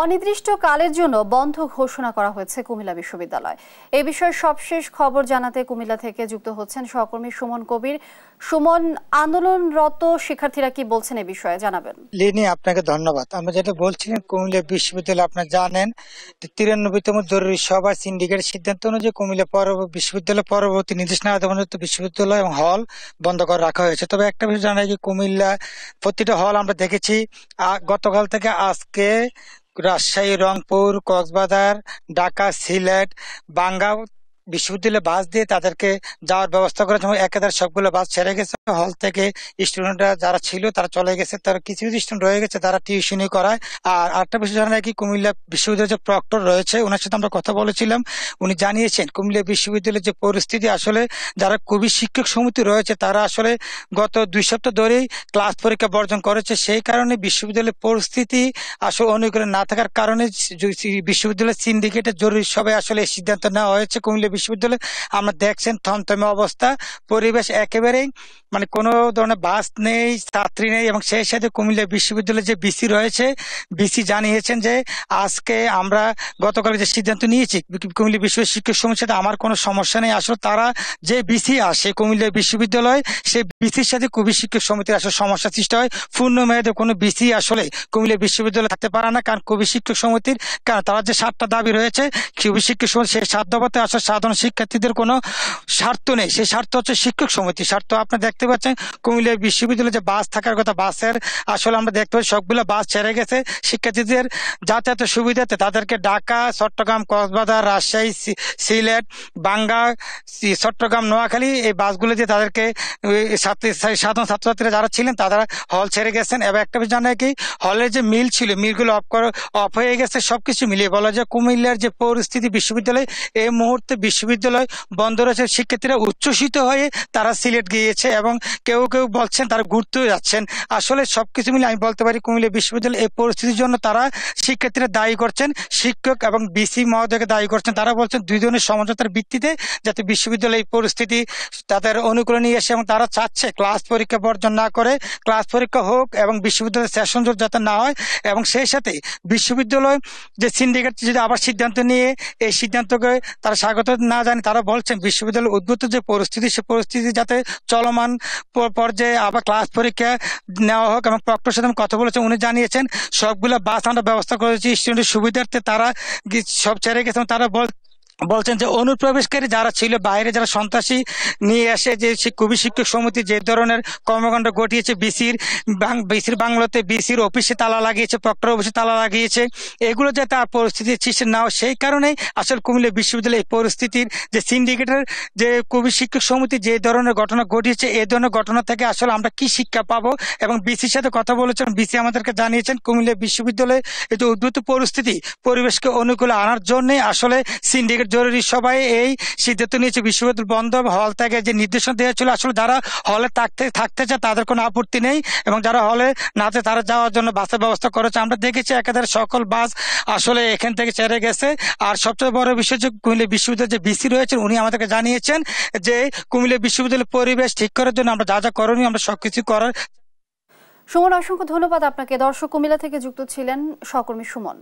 অনির্দিষ্টকালের জন্য বন্ধ ঘোষণা করা হয়েছে কুমিল্লা বিশ্ববিদ্যালয়। এই বিষয়ে সবশেষ খবর জানাতে কুমিল্লা থেকে যুক্ত হচ্ছেন সহকর্মী সুমন কবির। সুমন, আন্দোলনরত শিক্ষার্থীরা কি বলছেন এই বিষয়ে জানাবেন। লিনি, আপনাকে ধন্যবাদ। আমরা যেটা বলছিলাম, কুমিল্লা বিশ্ববিদ্যালয় আপনারা জানেন 93তম জরুরি সভা সিন্ডিকেটের সিদ্ধান্ত অনুযায়ী কুমিল্লা বিশ্ববিদ্যালয় পরবর্তী নির্দেশনা পর্যন্ত বিশ্ববিদ্যালয় এবং হল বন্ধ করে রাখা হয়েছে। তবে একটা বিষয় জানা যায়, কুমিল্লা প্রতিটা হল আমরা দেখেছি গতকাল থেকে আজকে রাজশাহী, রংপুর, কক্সবাজার, ঢাকা, সিলেট, বাঙ্গা বিশ্ববিদ্যালয়ে বাস দিয়ে তাদেরকে যাওয়ার ব্যবস্থা করেছে এবং একেবারে সবগুলো বাস ছেড়ে গেছে। হল থেকে স্টুডেন্টরা যারা ছিল তারা চলে গেছে, তারা কিছু কিছু স্টুডেন্ট রয়ে গেছে, তারা টিউশনি করায়। আর আরেকটা বিষয় জানা যায় কি, কুমিল্লা বিশ্ববিদ্যালয়ের যে প্রক্টর রয়েছে ওনার সাথে আমরা কথা বলেছিলাম, উনি জানিয়েছেন কুমিল্লা বিশ্ববিদ্যালয়ের যে পরিস্থিতি, আসলে যারা কবি শিক্ষক সমিতি রয়েছে তারা আসলে গত 2 সপ্তাহ ধরেই ক্লাস পরীক্ষা বর্জন করেছে। সেই কারণে বিশ্ববিদ্যালয়ের পরিস্থিতি আসলে অনুকূলে না থাকার কারণে বিশ্ববিদ্যালয়ের সিন্ডিকেটের জরুরি সভায় আসলে এই সিদ্ধান্ত নেওয়া হয়েছে। কুমিল্লা বিশ্ববিদ্যালয়ে আমরা দেখছেন থমথমে অবস্থা, পরিবেশ একেবারেই মানে কোনো ধরনের বাস নেই, ছাত্রী নেই। এবং সেই সাথে কুমিল্লা বিশ্ববিদ্যালয়ের যে বিসি রয়েছে, বিসি জানিয়েছেন যে আজকে আমরা গতকাল যে সিদ্ধান্ত নিয়েছি কুমিল্লা বিশ্ববিদ্যালয় শিক্ষক সমিতির সাথে আমার কোনো সমস্যা নেই। আসলে তারা যে বিসি আসে কুমিল্লা বিশ্ববিদ্যালয়, সেই বিসির সাথে কবি শিক্ষক সমিতির আসলে সমস্যা সৃষ্টি হয়। পূর্ণ মেয়াদে কোনো বিসি আসলে কুমিল্লা বিশ্ববিদ্যালয়ে থাকতে পারে না, কারণ কবি শিক্ষক সমিতির কারণ তারা যে 7টা দাবি রয়েছে কবি শিক্ষক সমিতি, সেই 7 দফাতে আসলে সাধারণ শিক্ষার্থীদের কোনো স্বার্থ নেই। সেই স্বার্থ হচ্ছে শিক্ষক সমিতির স্বার্থ। আপনি দেখতে পাচ্ছেন কুমিল্লা বিশ্ববিদ্যালয়ে যে বাস থাকার কথা, বাসের আসলে আমরা দেখতে পাচ্ছি সবগুলো বাস ছেড়ে গেছে। শিক্ষার্থীদের যাতায়াতের সুবিধাতে তাদেরকে ঢাকা, চট্টগ্রাম, কক্সবাজার, রাজশাহী, সিলেট, বাঙ্গা, চট্টগ্রাম, নোয়াখালী এই বাসগুলো দিয়ে তাদেরকে সাধারণ ছাত্রছাত্রীরা যারা ছিলেন তারা হল ছেড়ে গেছেন। এবং একটা বিষয় জানা কি, হলের যে মিল ছিল মিলগুলো অফ হয়ে গেছে। সবকিছু মিলিয়ে বলা যায় কুমিল্লার যে পরিস্থিতি, বিশ্ববিদ্যালয় এই মুহূর্তে বিশ্ববিদ্যালয় বন্ধ রয়েছে। শিক্ষার্থীরা উচ্ছ্বসিত হয়ে তারা সিলেট গিয়েছে এবং কেউ কেউ বলছেন তারা ঘুরতেও যাচ্ছেন। আসলে সবকিছু মিলে আমি বলতে পারি কুমিল্লা বিশ্ববিদ্যালয় এই পরিস্থিতির জন্য তারা শিক্ষার্থীরা দায়ী করছেন, শিক্ষক এবং বিসি মহোদয়কে দায়ী করছেন। তারা বলছেন দুইজনের সমঝোতার ভিত্তিতে যাতে বিশ্ববিদ্যালয় এই পরিস্থিতি তাদের অনুকূলে নিয়ে আসে এবং তারা চাচ্ছে ক্লাস পরীক্ষা বর্জন না করে ক্লাস পরীক্ষা হোক এবং বিশ্ববিদ্যালয়ের সেশন জট যাতে না হয়। এবং সেই সাথে বিশ্ববিদ্যালয় যে সিন্ডিকেট যদি আবার সিদ্ধান্ত নিয়ে এই সিদ্ধান্তকে তারা স্বাগত না জানে, তারা বলছেন বিশ্ববিদ্যালয়ের উদ্ভূত যে পরিস্থিতি সে পরিস্থিতি যাতে চলমান পর্যায়ে আবার ক্লাস পরীক্ষা নেওয়া হোক। এবং প্রক্টর সাথে কথা বলেছেন, উনি জানিয়েছেন সবগুলো বাস আমরা ব্যবস্থা করেছি স্টুডেন্টের সুবিধার্থে, তারা সব ছেড়ে গেছেন। তারা বলছেন যে অনুপ্রবেশকারী যারা ছিল বাইরে, যারা সন্ত্রাসী নিয়ে আসে, যে কবি শিক্ষক সমিতি যে ধরনের কর্মকাণ্ড ঘটিয়েছে, বিসির বাংলাতে বিসির অফিসে তালা লাগিয়েছে, প্রক্টর অফিসে তালা লাগিয়েছে, এগুলো যাতে আর পরিস্থিতির সৃষ্টি না হয় সেই কারণেই আসলে কুমিল্লা বিশ্ববিদ্যালয় এই পরিস্থিতির যে সিন্ডিকেটের যে কবি শিক্ষক সমিতি যে ধরনের ঘটনা ঘটিয়েছে, এই ধরনের ঘটনা থেকে আসলে আমরা কি শিক্ষা পাবো। এবং বিসির সাথে কথা বলেছেন, বিসি আমাদেরকে জানিয়েছেন কুমিল্লা বিশ্ববিদ্যালয়ে এই যে উদ্ভূত পরিস্থিতি পরিবেশকে অনুকূলে আনার জন্যই আসলে সিন্ডিকেট জরুরি সভায় এই সিদ্ধান্ত নিয়েছে বিশ্ববিদ্যালয় বন্ধ। হল থেকে যে নির্দেশনা দেওয়া ছিল, আসলে যারা হলে থাকতে চায় তাদের কোনো আপত্তি নেই এবং যারা হলে না তারা যাওয়ার জন্য বাসের ব্যবস্থা করেছে। আমরা দেখেছি একেবারে সকল বাস আসলে এখান থেকে ছেড়ে গেছে। আর সবচেয়ে বড় বিষয় যে কুমিল্লা বিশ্ববিদ্যালয়ের যে বিসি রয়েছেন উনি আমাদেরকে জানিয়েছেন যে কুমিল্লা বিশ্ববিদ্যালয়ের পরিবেশ ঠিক করার জন্য আমরা যা যা করণীয় আমরা সবকিছু করার। সুমন, অসংখ্য ধন্যবাদ আপনাকে। দর্শক, কুমিল্লা থেকে যুক্ত ছিলেন সহকর্মী সুমন।